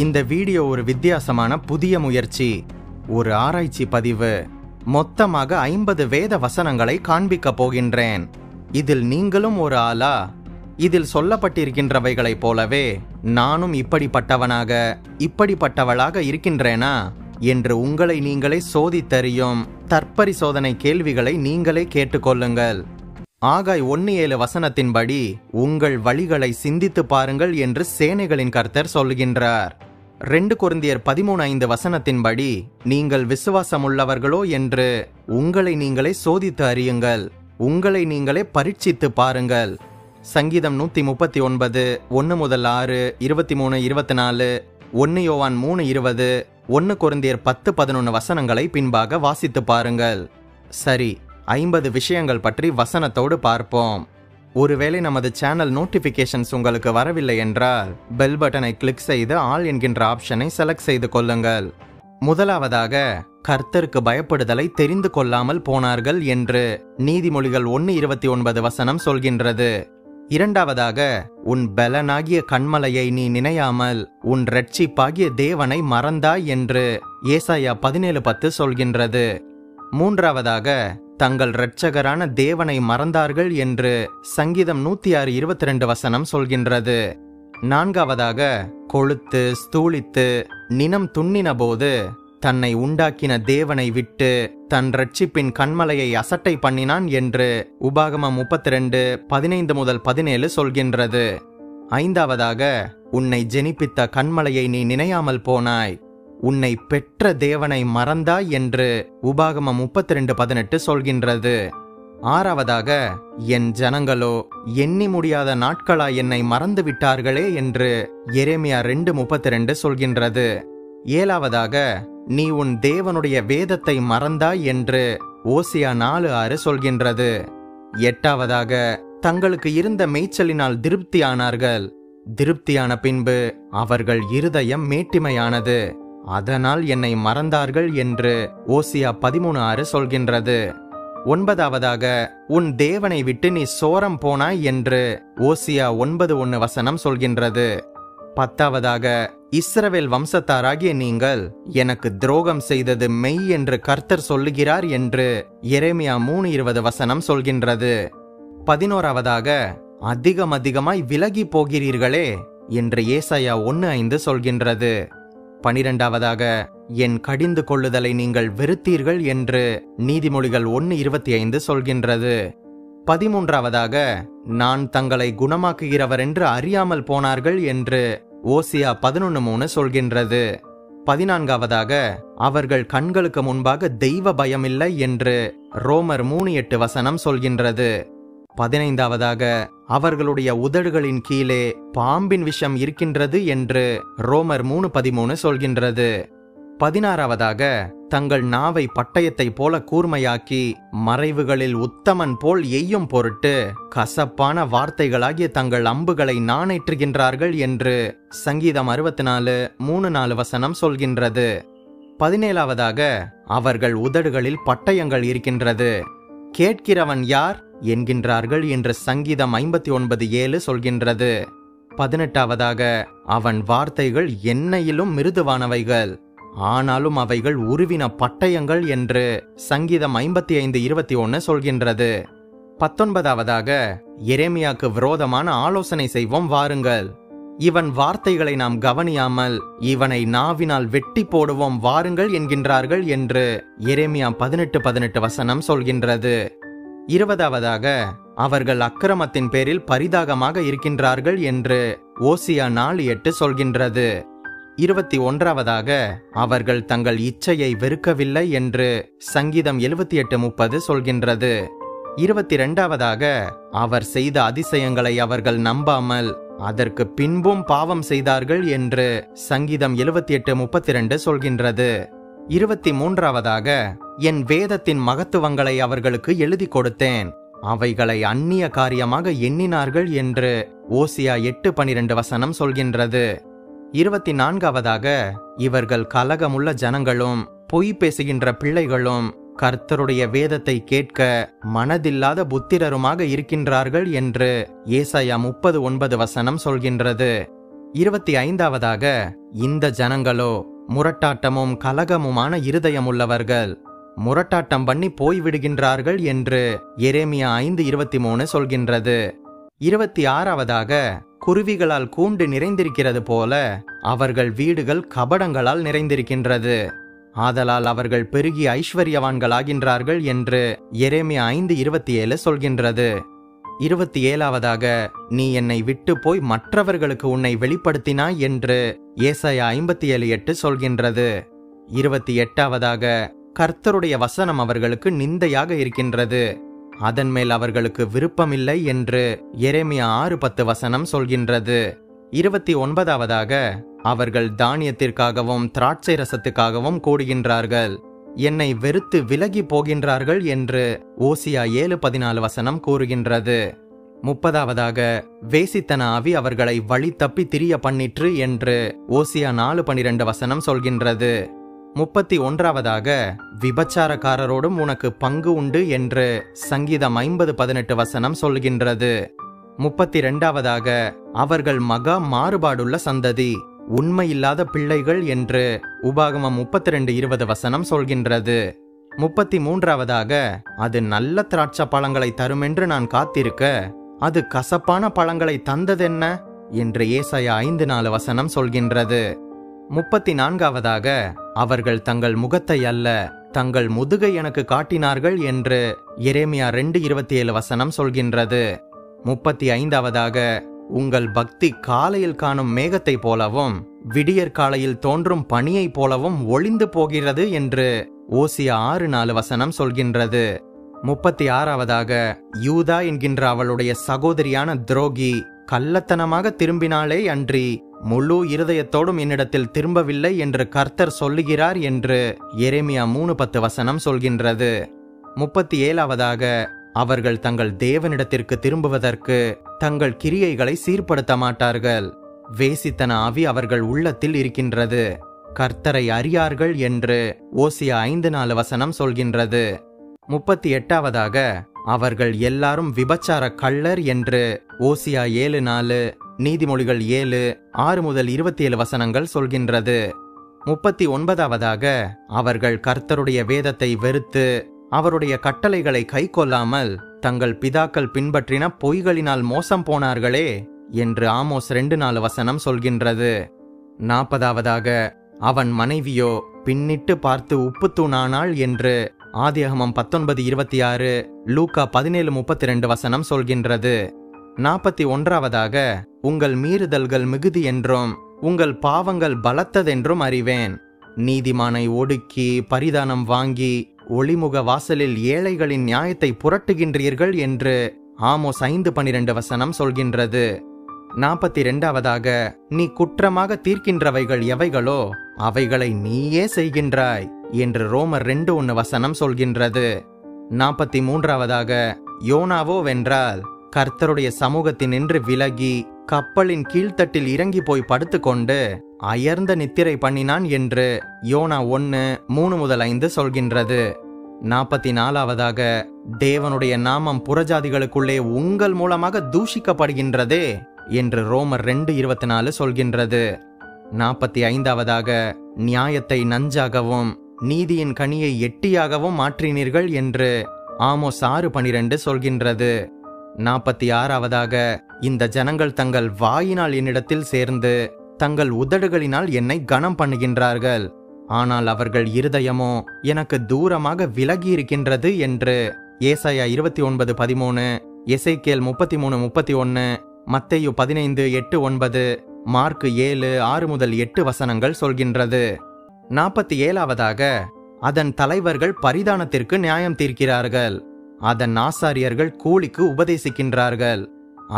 இந்த வீடியோ ஒரு வித்தியாசமான புதிய முயற்சி, ஒரு ஆராய்ச்சி பதிவு. மொத்தமாக 50 வேத வசனங்களை காண்பிக்க போகின்றேன். இதில் நீங்களும் ஒரு ஆளா? இதில் சொல்லப்பட்டிருக்கின்றவைகளைப் போலவே நானும் இப்படிப்பட்டவனாக இப்படிப்பட்டவளாக இருக்கின்றேனா என்று உங்களை நீங்களே சோதித்தறியும் தற்பரிசோதனை கேள்விகளை நீங்களே கேட்டுக்கொள்ளுங்கள். ஆகாய் 1:7 வசனத்தின்படி உங்கள் வழிகளை சிந்தித்து பாருங்கள் என்று சேனைகளின் கர்த்தர் சொல்கின்றார். 2 கொரிந்தியர் 13:5 வசனத்தின்படி நீங்கள் விசுவாசமுள்ளவர்களோ என்று உங்களை நீங்களே சோதித்து அறியுங்கள், உங்களை நீங்களே பரீட்சித்து பாருங்கள். சங்கீதம் 139 1-6, 23, 24, 1 யோவான் 3:20, 1 கொரிந்தியர் 10-11 வசனங்களை பின்பாக வாசித்து பாருங்கள். சரி, 50 விஷயங்கள் பற்றி வசனத்தோடு பார்ப்போம். ஒருவேளை நமது சேனல் நோட்டிபிகேஷன்ஸ் உங்களுக்கு வரவில்லை என்றால் பெல் பட்டனை கிளிக் செய்து ஆல் என்கின்ற ஆப்ஷனை செலக்ட் செய்து கொள்ளுங்கள். முதலாவதாக, கர்த்தருக்கு பயப்படுதலை தெரிந்து கொள்ளாமல் போனார்கள் என்று நீதிமொழிகள் 1:29 வசனம் சொல்கின்றது. இரண்டாவதாக, உன் பலனாகிய கன்மலையை நீ நினையாமல் உன் இரட்சிப்பாகிய தேவனை மறந்தாய் என்று ஏசாயா 17:10 சொல்கின்றது. மூன்றாவதாக, தங்கள் இரட்சகரான தேவனை மறந்தார்கள் என்று சங்கீதம் 106:22 வசனம் சொல்கின்றது. நான்காவதாக, கொழுத்து ஸ்தூலித்து நினம் துண்ணின போது தன்னை உண்டாக்கின தேவனை விட்டு தன் இரட்சிப்பின் கண்மலையை அசட்டை பண்ணினான் என்று உபாகமம் 32:15-17 சொல்கின்றது. ஐந்தாவதாக, உன்னை ஜெனிப்பித்த கண்மலையை நீ நினையாமல் போனாய், உன்னை பெற்ற தேவனை மறந்தாய் என்று உபாகமம் 32:18 சொல்கின்றது. ஆறாவதாக, என் ஜனங்களோ எண்ணி முடியாத நாட்களாய் என்னை மறந்து விட்டார்களே என்று எரேமியா 2:32 சொல்கின்றது. ஏழாவதாக, நீ உன் தேவனுடைய வேதத்தை மறந்தாய் என்று ஓசியா 4:6 சொல்கின்றது. எட்டாவதாக, தங்களுக்கு இருந்த மேய்ச்சலினால் திருப்தியானார்கள், திருப்தியான பின்பு அவர்கள் இருதயம் மேட்டிமையானது, அதனால் என்னை மறந்தார்கள் என்று ஓசியா 13:6 சொல்கின்றது. ஒன்பதாவதாக, உன் தேவனை விட்டு நீ சோரம் போனாய் என்று ஓசியா 9:1 வசனம் சொல்கின்றது. பத்தாவதாக, இஸ்ரவேல் வம்சத்தாராகிய நீங்கள் எனக்கு துரோகம் செய்தது மெய் என்று கர்த்தர் சொல்லுகிறார் என்று எரேமியா 3:20 வசனம் சொல்கின்றது. 11ஆவதாக, அதிகமாய் விலகி போகிறீர்களே என்று ஏசாயா 1:5 சொல்கின்றது. 12ஆவதாக, என் கடிந்து கொள்ளுதலை நீங்கள் வெறுத்தீர்கள் என்று நீதிமொழிகள் 1:25 சொல்கின்றது. 13ஆவதாக, நான் தங்களை குணமாக்குகிறவர் என்று அறியாமல் போனார்கள் என்று ஓசியா 11:3 சொல்கின்றது. 14ஆவதாக, அவர்கள் கண்களுக்கு முன்பாக தெய்வ பயமில்லை என்று ரோமர் 3:8 வசனம் சொல்கின்றது. 15ஆவதாக, அவர்களுடைய உதடுகளின் கீழே பாம்பின் விஷம் இருக்கின்றது என்று ரோமர் 3:13 சொல்கின்றது. 16ஆவதாக, தங்கள் நாவை பட்டயத்தை போல கூர்மையாக்கி மறைவுகளில் உத்தமன் போல் எய்யும் பொருட்டு கசப்பான வார்த்தைகளாகிய தங்கள் அம்புகளை நாணேற்றுகின்றார்கள் என்று சங்கீதம் 64:3-4 வசனம் சொல்கின்றது. 17ஆவதாக, அவர்கள் உதடுகளில் பட்டயங்கள் இருக்கின்றது, கேட்கிறவன் யார் என்கின்றார்கள் என்று சங்கீதம் 59:7 சொல்கின்றது. 18ஆவதாக, அவன் வார்த்தைகள் எண்ணெயிலும் மிருதுவானவைகள், ஆனாலும் அவைகள் உருவின பட்டயங்கள் என்று சங்கீதம் 55:21 சொல்கின்றது. 19ஆவதாக, எரேமியாக்கு விரோதமான ஆலோசனை செய்வோம் வாருங்கள், இவன் வார்த்தைகளை நாம் கவனியாமல் இவனை நாவினால் வெட்டி போடுவோம் வாருங்கள் என்கின்றார்கள் என்று எரேமியா 18:18 வசனம் சொல்கின்றது. 20ஆவதாக, அவர்கள் அக்கிரமத்தின் பேரில் பரிதாகமாக இருக்கின்றார்கள் என்று ஓசியா 4:8 சொல்கின்றது. 21ஆவதாக, அவர்கள் தங்கள் இச்சையை வெறுக்கவில்லை என்று சங்கீதம் 78:30 சொல்கின்றது. 22ஆவதாக, அவர் செய்த அதிசயங்களை அவர்கள் நம்பாமல் அதற்கு பின்பும் பாவம் செய்தார்கள் என்று சங்கீதம் 78:32 சொல்கின்றது. 23ஆவதாக, என் வேதத்தின் மகத்துவங்களை அவர்களுக்கு எழுதி கொடுத்தேன், அவைகளை அந்நிய காரியமாக எண்ணினார்கள் என்று ஓசியா 8:12 வசனம் சொல்கின்றது. 24ஆவதாக, இவர்கள் கலகமுள்ள ஜனங்களும் பொய் பேசுகின்ற பிள்ளைகளும் கர்த்தருடைய வேதத்தை கேட்க மனதில்லாத புத்திரருமாக இருக்கின்றார்கள் என்று ஏசாயா 30:9 வசனம் சொல்கின்றது. 25வதாக, இந்த ஜனங்களோ முரட்டாட்டமும் கலகமுமான இருதயமுள்ளவர்கள், முரட்டாட்டம் பண்ணி போய்விடுகின்றார்கள் என்று எரேமியா 5:23 சொல்கின்றது. 26வதாக, குருவிகளால் கூண்டு நிறைந்திருக்கிறது போல அவர்கள் வீடுகள் கபடங்களால் நிறைந்திருக்கின்றது, ஆதலால் அவர்கள் பெருகி ஐஸ்வர்யவான்களாகின்றார்கள் என்று எரேமியா 5:27 சொல்கின்றது. 27வதாக, நீ என்னை விட்டு போய் மற்றவர்களுக்கு உன்னை வெளிப்படுத்தினாய் என்று ஏசாயா 57:8 சொல்கின்றது. 28வதாக, கர்த்தருடைய வசனம் அவர்களுக்கு நிந்தையாக இருக்கின்றது, அதன் மேல் அவர்களுக்கு விருப்பமில்லை என்று எரேமியா 6:10 சொல்கின்றது. 29வதாக, அவர்கள் தானியத்திற்காகவும் திராட்சை ரசத்துக்காகவும் கூடுகின்றார்கள், என்னை வெறுத்து விலகி போகின்றார்கள் என்று ஓசியா 7:14 கூறுகின்றது. 30வதாக, வேசித்தன ஆவி அவர்களை வழி தப்பி திரிய பண்ணிற்று என்று ஓசியா 4:12 சொல்கின்றது. 31வதாக, விபச்சாரக்காரரோடும் உனக்கு பங்கு உண்டு என்று சங்கீதம் 50:18 சொல்கின்றது. 32வதாக, அவர்கள் மகா மாறுபாடுள்ள சந்ததி, உண்மையில்லாத பிள்ளைகள் என்று உபாகமம் 32:20 சொல்கின்றது. 33வதாக, அது நல்ல திராட்சை பழங்களை தருமென்று நான் காத்திருக்க அது கசப்பான பழங்களை தந்ததென்ன என்று ஏசாயா 5:4 சொல்கின்றது. 34வதாக, அவர்கள் தங்கள் முகத்தை அல்ல தங்கள் முதுகை எனக்கு காட்டினார்கள் என்று எரேமியா 2:27 சொல்கின்றது. 35வதாக, உங்கள் பக்தி காலையில் காணும் மேகத்தை போலவும் விடியற் காலையில் தோன்றும் பனியை போலவும் ஒளிந்து போகிறது என்று ஓசியா 6:4 சொல்கின்றது. 36வதாக, யூதா என்கின்ற அவளுடைய சகோதரியான துரோகி கள்ளத்தனமாக திரும்பினாளே அன்றி முழு இருதயத்தோடும் என்னிடத்தில் திரும்பவில்லை என்று கர்த்தர் சொல்லுகிறார் என்று எரேமியா 3:10 சொல்கின்றது. 37வதாக, அவர்கள் தங்கள் தேவனிடத்திற்கு திரும்புவதற்கு தங்கள் கிரியைகளை சீர்படுத்த மாட்டார்கள், வேசித்தன ஆவி அவர்கள் உள்ளத்தில் இருக்கின்றது, கர்த்தரை அறியார்கள் என்று ஓசியா 5:4 சொல்கின்றது. 38வதாக, அவர்கள் எல்லாரும் விபச்சார கள்ளர் என்று ஓசியா 7:4, நீதிமொழிகள் 7:6-27 சொல்கின்றது. 39வதாக, அவர்கள் கர்த்தருடைய வேதத்தை வெறுத்து அவருடைய கட்டளைகளை கை கொள்ளாமல் தங்கள் பிதாக்கள் பின்பற்றின பொய்களினால் மோசம் போனார்களே என்று ஆமோஸ் 2:4 சொல்கின்றது. 40வதாக, அவன் மனைவியோ பின்னிட்டு பார்த்து உப்புத்தூணானாள் என்று ஆதியாகமம் 19:26, லூக்கா 17:32 சொல்கின்றது. 41வதாக, உங்கள் மீறுதல்கள் மிகுதி என்றும் உங்கள் பாவங்கள் பலத்ததென்றும் அறிவேன், நீதிமானை ஒடுக்கி பரிதானம் வாங்கி ஒளிமுக வாசலில் ஏழைகளின் நியாயத்தை புரட்டுகின்றீர்கள் என்று ஆமோஸ் 5:12 சொல்கின்றது. 42வதாக, நீ குற்றமாக தீர்க்கின்றவைகள் எவைகளோ அவைகளை நீயே செய்கின்றாய் என்று ரோமர் 2:1 சொல்கின்றது. 43வதாக, யோனாவோ வென்றால் கர்த்தருடைய சமூகத்தினின்று விலகி கப்பலின் கீழ்த்தட்டில் இறங்கி போய் படுத்துக்கொண்டு அயர்ந்த நித்திரை பண்ணினான் என்று யோனா 1:3-5 சொல்கின்றது. 44வதாக, தேவனுடைய நாமம் புறஜாதிகளுக்குள்ளே உங்கள் மூலமாக தூஷிக்கப்படுகின்றதே என்று ரோமர் 2:24 சொல்கின்றது. 45வதாக, நியாயத்தை நஞ்சாகவும் நீதியின் கனியை எட்டியாகவும் மாற்றினீர்கள் என்று ஆமோஸ் 6:12 சொல்கின்றது. 46வதாக, இந்த ஜனங்கள் தங்கள் வாயினால் என்னிடத்தில் சேர்ந்து தங்கள் உதடுகளினால் என்னை கனம் பண்ணுகின்றார்கள், ஆனால் அவர்கள் இருதயமோ எனக்கு தூரமாக விலகி இருக்கின்றது என்று ஏசாயா 29:13, எசேக்கியேல் 33:31, மத்தேயு 15:8-9, மார்க்கு 7:6-8 சொல்கின்றது. 47வதாக, அதன் தலைவர்கள் பரிதானத்திற்கு நியாயம் தீர்க்கிறார்கள், அதன் ஆசாரியர்கள் கூலிக்கு உபதேசிக்கின்றார்கள்,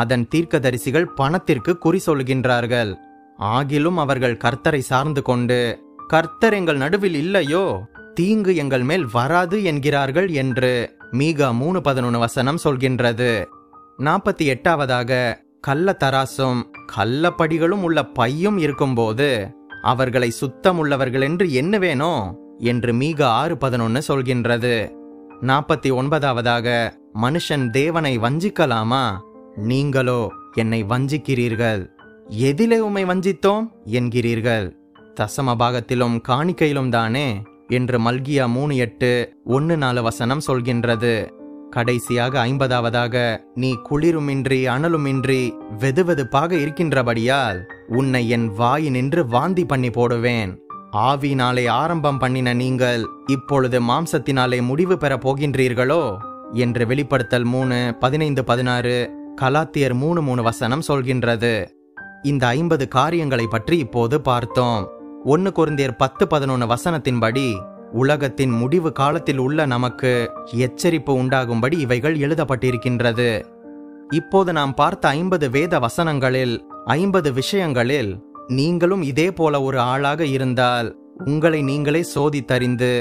அதன் தீர்க்கதரிசிகள் பணத்திற்கு குறி சொல்கின்றார்கள், ஆகிலும் அவர்கள் கர்த்தரை சார்ந்து கொண்டு கர்த்தர் எங்கள் நடுவில் இல்லையோ, தீங்கு எங்கள் மேல் வராது என்கிறார்கள் என்று மீகா 3:11 சொல்கின்றது. 48வதாக, கள்ள தராசும் கள்ளப்படிகளும் உள்ள பையும் இருக்கும்போது அவர்களை சுத்தமுள்ளவர்கள் என்று எண்ணுவேனோ என்று மீகா 6:11 சொல்கின்றது. 49வதாக, மனுஷன் தேவனை வஞ்சிக்கலாமா? நீங்களோ என்னை வஞ்சிக்கிறீர்கள் எதிலே உம்மை வஞ்சித்தோம் என்கிறீர்கள்? தசம பாகத்திலும் காணிக்கையிலும் தானே என்று மல்கியா 3:8-1-4 சொல்கின்றது. கடைசியாக 50வதாக, நீ குளிருமின்றி அனலுமின்றி வெதுவெதுப்பாக இருக்கின்றபடியால் உன்னை என் வாயினின்று வாந்தி பண்ணி போடுவேன். ஆவியினாலே ஆரம்பம் பண்ணின நீங்கள் இப்பொழுது மாம்சத்தினாலே முடிவு பெற போகின்றீர்களோ என்று வெளிப்படுத்தல் 3:15-16, கலாத்தியர் 3:3 சொல்கின்றது. இந்த 50 காரியங்களை பற்றி இப்போது பார்த்தோம். 1 கொரிந்தியர் 10:11 உலகத்தின் முடிவு காலத்தில் உள்ள நமக்கு எச்சரிப்பு உண்டாகும்படி இவைகள் எழுதப்பட்டிருக்கின்றது. இப்போது நாம் பார்த்த 50 வேத வசனங்களில் 50 விஷயங்களில் நீங்களும் இதே போல ஒரு ஆளாக இருந்தால் உங்களை நீங்களே சோதித்தறிந்து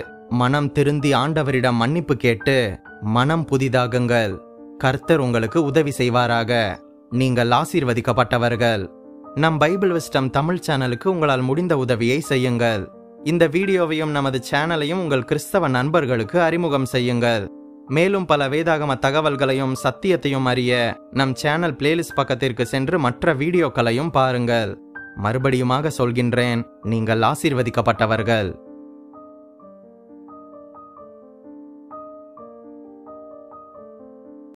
மனம் திருந்தி ஆண்டவரிடம் மன்னிப்பு கேட்டு மனம் புதிதாகுங்கள். கர்த்தர் உங்களுக்கு உதவி செய்வாராக. நீங்கள் ஆசீர்வதிக்கப்பட்டவர்கள். நம் பைபிள் விஸ்டம் தமிழ் சேனலுக்கு உங்களால் முடிந்த உதவியை செய்யுங்கள். இந்த வீடியோவையும் நமது சேனலையும் உங்கள் கிறிஸ்தவ நண்பர்களுக்கு அறிமுகம் செய்யுங்கள். மேலும் பல வேதாகம தகவல்களையும் சத்தியத்தையும் அறிய நம் சேனல் பிளேலிஸ்ட் பக்கத்திற்கு சென்று மற்ற வீடியோக்களையும் பாருங்கள். மறுபடியுமாக சொல்கின்றேன், நீங்கள் ஆசீர்வதிக்கப்பட்டவர்கள்.